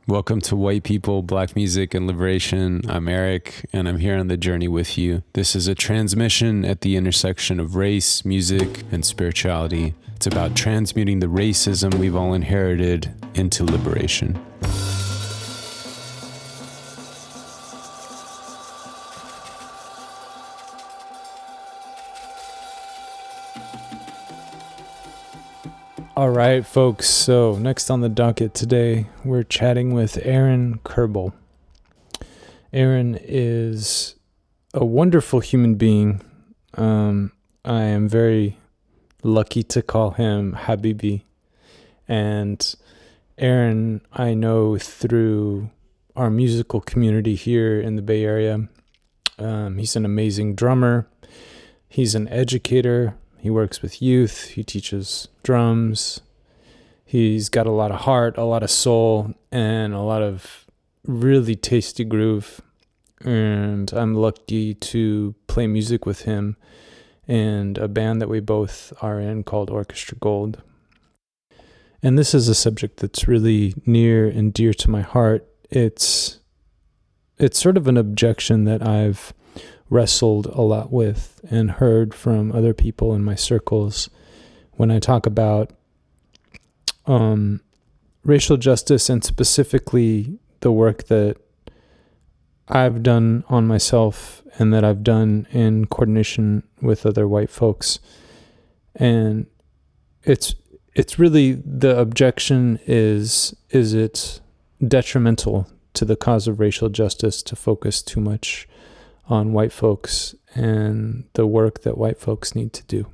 Welcome to White People, Black Music, and Liberation. I'm Eric, and I'm here on the journey with you. This is a transmission at the intersection of race, music, and spirituality. It's about transmuting the racism we've all inherited into liberation. All right, folks. So next on the docket today, we're chatting with Kerbel. Aaron is a wonderful human being. I am very lucky to call him Habibi. And Aaron, I know through our musical community here in the Bay Area. He's an amazing drummer. He's an educator. He works with youth. He teaches drums. He's got a lot of heart, a lot of soul, and a lot of really tasty groove. And I'm lucky to play music with him and a band that we both are in called Orchestra Gold. And this is a subject that's really near and dear to my heart. It's sort of an objection that I've wrestled a lot with and heard from other people in my circles when I talk about racial justice, and specifically the work that I've done on myself and that I've done in coordination with other white folks. And it's really, the objection is it detrimental to the cause of racial justice to focus too much on white folks and the work that white folks need to do.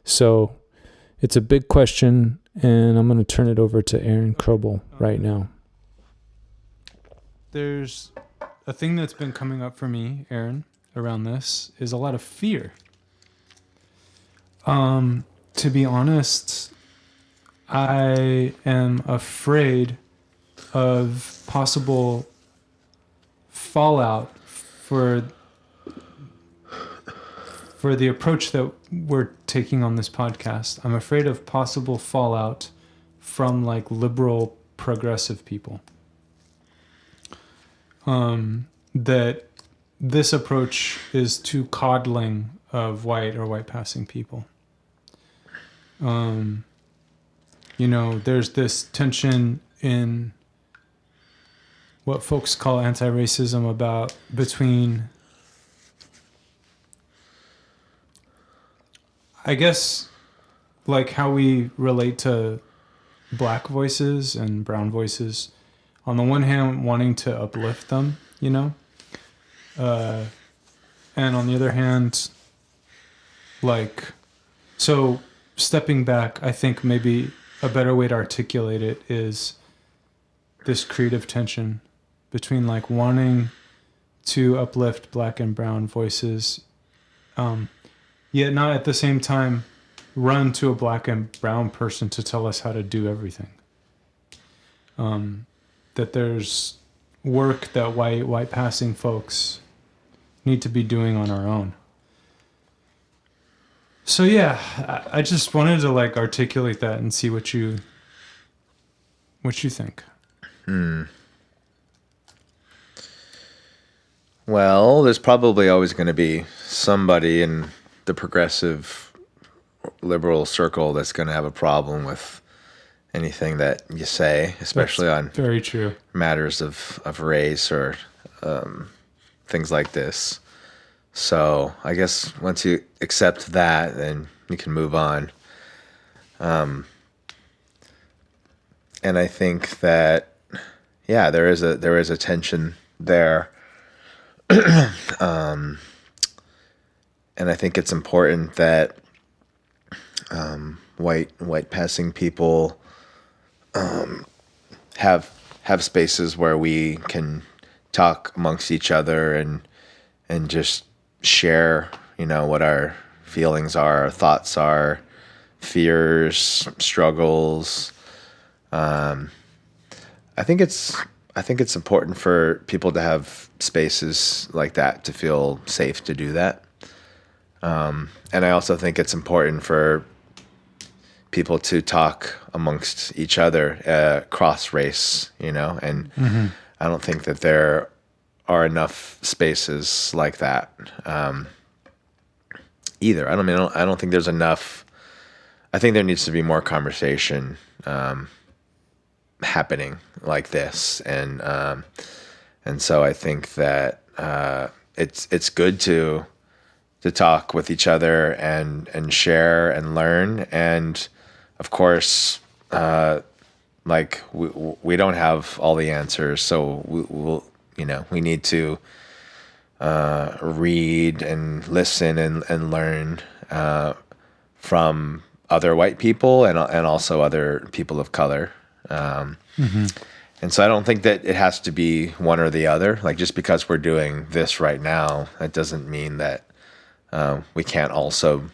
So it's a big question, and I'm going to turn it over to Kerbel right now. There's a thing that's been coming up for me, Aaron, around this is a lot of fear. To be honest, I am afraid of possible fallout for the approach that we're taking on this podcast. I'm afraid of possible fallout from like liberal progressive people. That this approach is too coddling of white or white passing people. There's this tension in what folks call anti-racism between, I guess, like how we relate to black voices and brown voices. On the one hand, wanting to uplift them, and on the other hand, so stepping back, I think maybe a better way to articulate it is this creative tension between wanting to uplift black and brown voices, yet not at the same time run to a black and brown person to tell us how to do everything. That there's work that white passing folks need to be doing on our own. So yeah, I just wanted to articulate that and see what you think. Well, there's probably always going to be somebody in the progressive liberal circle that's going to have a problem with anything that you say, especially That's on very true matters of race or things like this. So I guess once you accept that, then you can move on. And I think that, yeah, there is a tension there. And I think it's important that white passing people have spaces where we can talk amongst each other and just share, what our feelings are, our thoughts are, fears, struggles. I think it's important for people to have spaces like that to feel safe to do that. And I also think it's important for people to talk amongst each other, cross race, and I don't think that there are enough spaces like that either. I don't think there's enough. I think there needs to be more conversation happening like this, and so I think that it's good to talk with each other and share and learn, and of course, like we don't have all the answers, so we need to read and listen and learn from other white people and also other people of color. And so I don't think that it has to be one or the other. Like, just because we're doing this right now, that doesn't mean that we can't also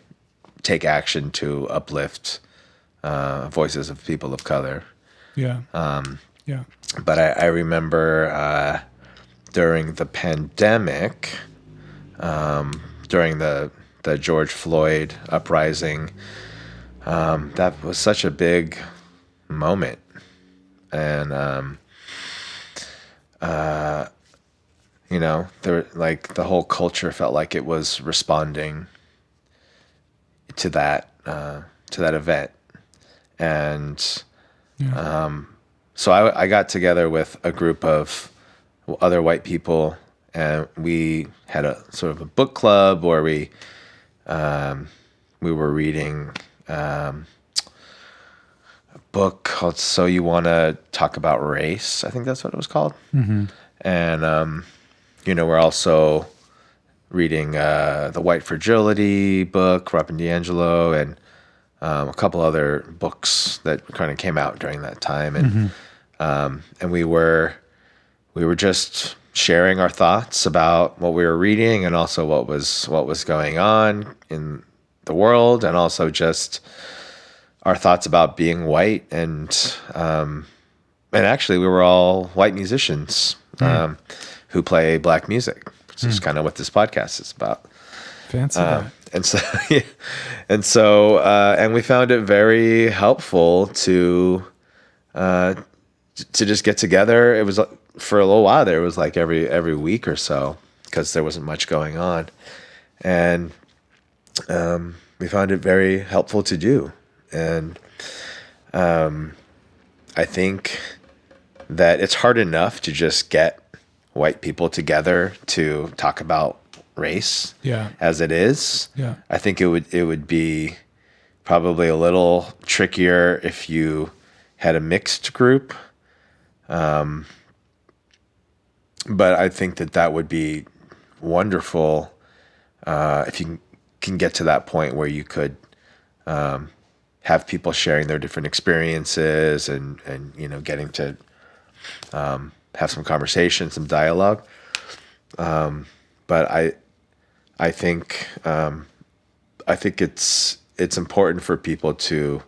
take action to uplift voices of people of color. Yeah. Yeah. But I remember during the pandemic, during the George Floyd uprising, that was such a big moment. And, there, like, the whole culture felt like it was responding to that event. And, so I got together with a group of other white people, and we had a sort of a book club where we were reading, book called So You Want to Talk About Race. I think that's what it was called. And, we're also reading the White Fragility book, Robin DiAngelo, and a couple other books that kind of came out during that time. And we were just sharing our thoughts about what we were reading, and also what was going on in the world, and also just our thoughts about being white, and actually we were all white musicians who play black music, which is kind of what this podcast is about. Fancy that. And we found it very helpful to just get together. It was for a little while there. It was like every week or so, because there wasn't much going on, and we found it very helpful to do. And I think that it's hard enough to just get white people together to talk about race as it is. Yeah. I think it would be probably a little trickier if you had a mixed group. But I think that would be wonderful if you can get to that point where you could have people sharing their different experiences and getting to have some conversation, some dialogue. But I think it's important for people to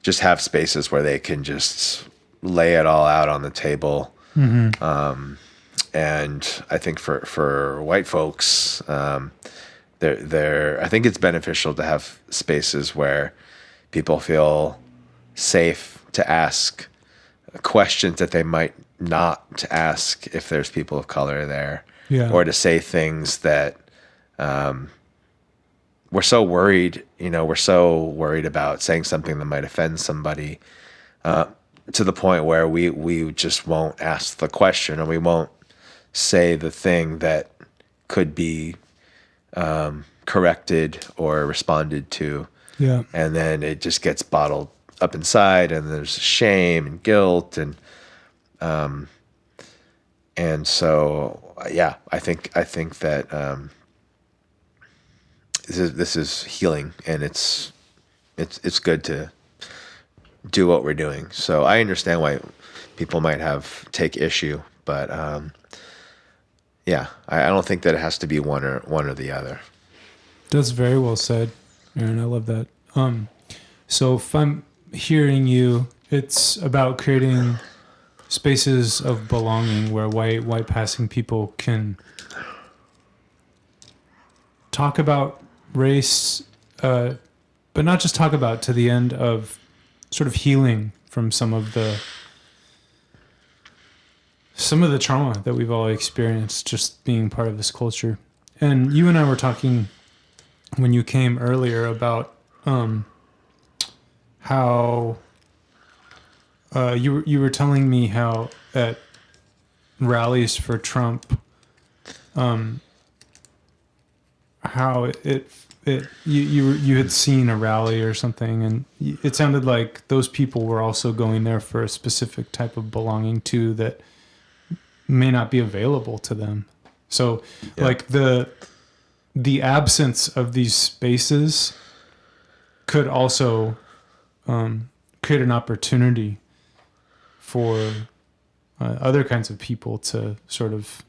just have spaces where they can just lay it all out on the table. And I think for white folks, I think it's beneficial to have spaces where people feel safe to ask questions that they might not ask if there's people of color there, or to say things that we're so worried about saying something that might offend somebody, to the point where we just won't ask the question, or we won't say the thing that could be corrected or responded to. Yeah. And then it just gets bottled up inside, and there's shame and guilt, and so I think that this is healing, and it's good to do what we're doing. So I understand why people might take issue, but I don't think that it has to be one or the other. That's very well said, Aaron. I love that. So if I'm hearing you, it's about creating spaces of belonging where white passing people can talk about race but not just talk about to the end of sort of healing from some of the trauma that we've all experienced just being part of this culture. And you and I were talking when you came earlier about how you were telling me how at rallies for Trump, how you had seen a rally or something, and it sounded like those people were also going there for a specific type of belonging too that may not be available to them. So like the absence of these spaces could also create an opportunity for other kinds of people to sort of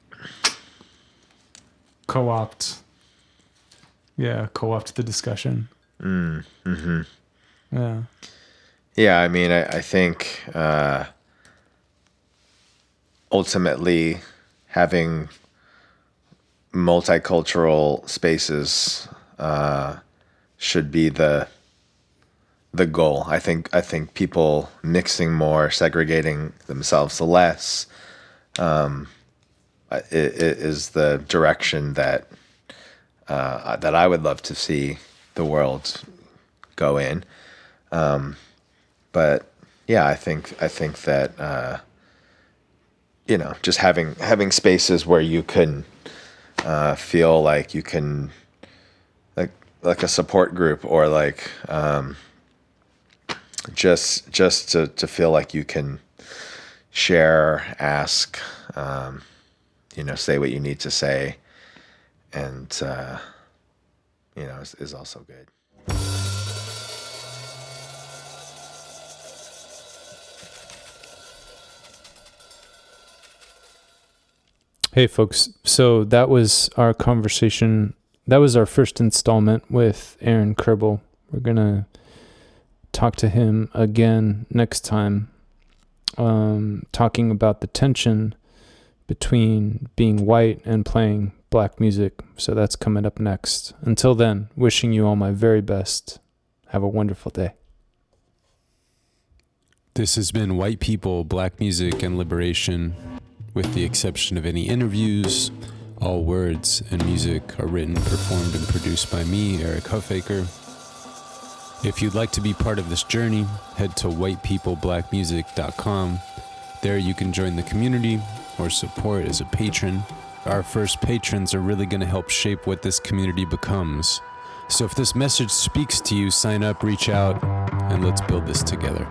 co-opt the discussion. Mm-hmm. Yeah. Yeah, I mean, I think ultimately having multicultural spaces should be the goal. I think people mixing more, segregating themselves less, it is the direction that I would love to see the world go in. But yeah, I think that just having spaces where you can feel like you can like a support group, or like just to feel like you can share, ask, say what you need to say, and is also good. Hey folks, so that was our conversation. That was our first installment with Aaron Kerbel. We're going to talk to him again next time, talking about the tension between being white and playing black music. So that's coming up next. Until then, wishing you all my very best. Have a wonderful day. This has been White People, Black Music, and Liberation. With the exception of any interviews, all words and music are written, performed, and produced by me, Eric Huffaker. If you'd like to be part of this journey, head to whitepeopleblackmusic.com. There you can join the community or support as a patron. Our first patrons are really going to help shape what this community becomes. So if this message speaks to you, sign up, reach out, and let's build this together.